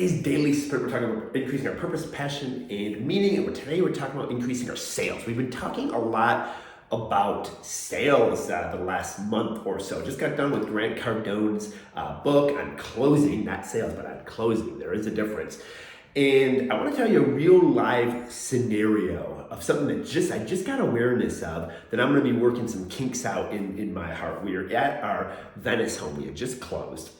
today's daily sprint, we're talking about increasing our purpose, passion, and meaning. And today we're talking about increasing our sales. We've been talking a lot about sales the last month or so. Just got done with Grant Cardone's book on closing, not sales, but on closing. There is a difference. And I want to tell you a real live scenario of something that I just got awareness of that I'm going to be working some kinks out in my heart. We are at our Venice home. We had just closed.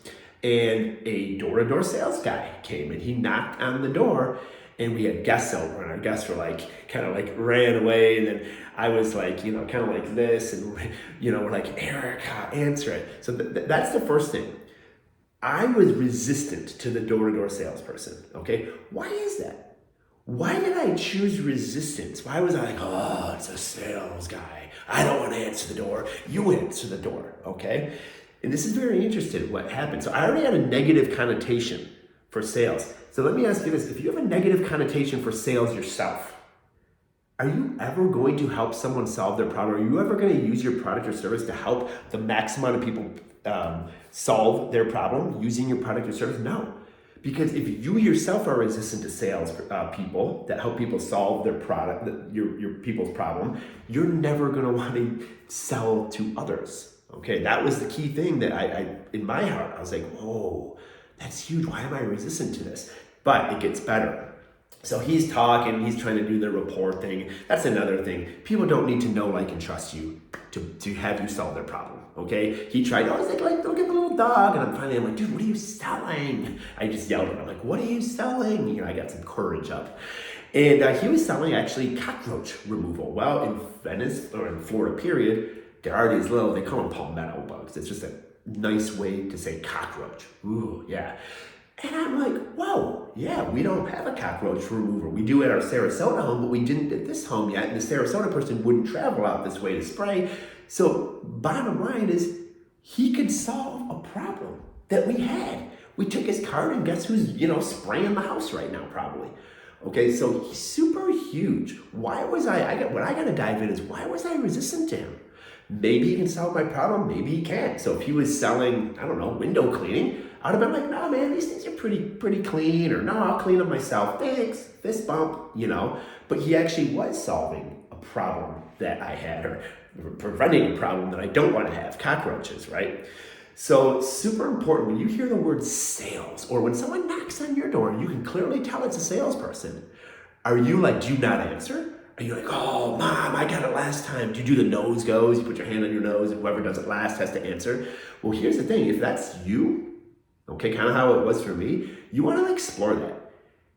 And a door-to-door sales guy came and he knocked on the door and we had guests over and our guests were kind of ran away. And then I was kind of like this and, we're like, Erica, answer it. So that's the first thing. I was resistant to the door-to-door salesperson, okay? Why is that? Why did I choose resistance? Why was I like, oh, it's a sales guy. I don't want to answer the door. You answer the door, okay? And this is very interesting what happened. So I already had a negative connotation for sales. So let me ask you this. If you have a negative connotation for sales yourself, are you ever going to help someone solve their problem? Are you ever going to use your product or service to help the max amount of people solve their problem using your product or service? No. Because if you yourself are resistant to sales people that help people solve their product, your people's problem, you're never going to want to sell to others. Okay, that was the key thing that I in my heart, I was like, whoa, that's huge. Why am I resistant to this? But it gets better. So he's talking, he's trying to do the rapport thing. That's another thing. People don't need to know, like, and trust you to have you solve their problem, okay? He tried, he's like, look at the little dog. And I'm like, dude, what are you selling? I just yelled at him, I'm like, what are you selling? I got some courage up. And he was selling actually cockroach removal. Well, in Venice, or in Florida period, there are these little, they call them palmetto bugs. It's just a nice way to say cockroach. Ooh, yeah. And I'm like, whoa, yeah, we don't have a cockroach remover. We do at our Sarasota home, but we didn't at this home yet. And the Sarasota person wouldn't travel out this way to spray. So bottom line is, he could solve a problem that we had. We took his card and guess who's, spraying the house right now probably. Okay, so he's super huge. Why was what I got to dive in is, why was I resistant to him? Maybe he can solve my problem, maybe he can't. So if he was selling, I don't know, window cleaning, I'd have been like, no, man, these things are pretty clean, or no, I'll clean them myself, thanks, fist bump, But he actually was solving a problem that I had, or preventing a problem that I don't want to have, cockroaches, right? So super important, when you hear the word sales, or when someone knocks on your door, you can clearly tell it's a salesperson. Are you like, do you not answer? Are you like, oh, mom, I got it last time? Do you do the nose goes? You put your hand on your nose and whoever does it last has to answer? Well, here's the thing. If that's you, okay, kind of how it was for me, you want to explore that.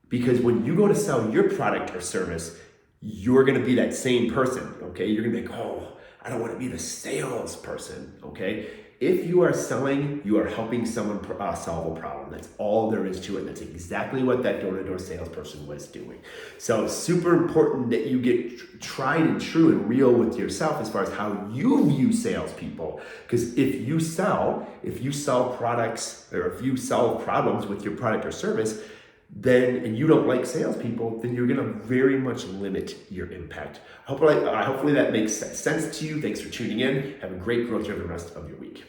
Because when you go to sell your product or service, you're going to be that same person, okay? You're going to be like, oh, I don't want to be the salesperson, okay? If you are selling, you are helping someone solve a problem. That's all there is to it. That's exactly what that door-to-door salesperson was doing. So super important that you get tried and true and real with yourself as far as how you view salespeople. Because if you sell products, or if you solve problems with your product or service, and you don't like salespeople, then you're going to very much limit your impact. Hopefully that makes sense to you. Thanks for tuning in. Have a great growth-driven rest of your week.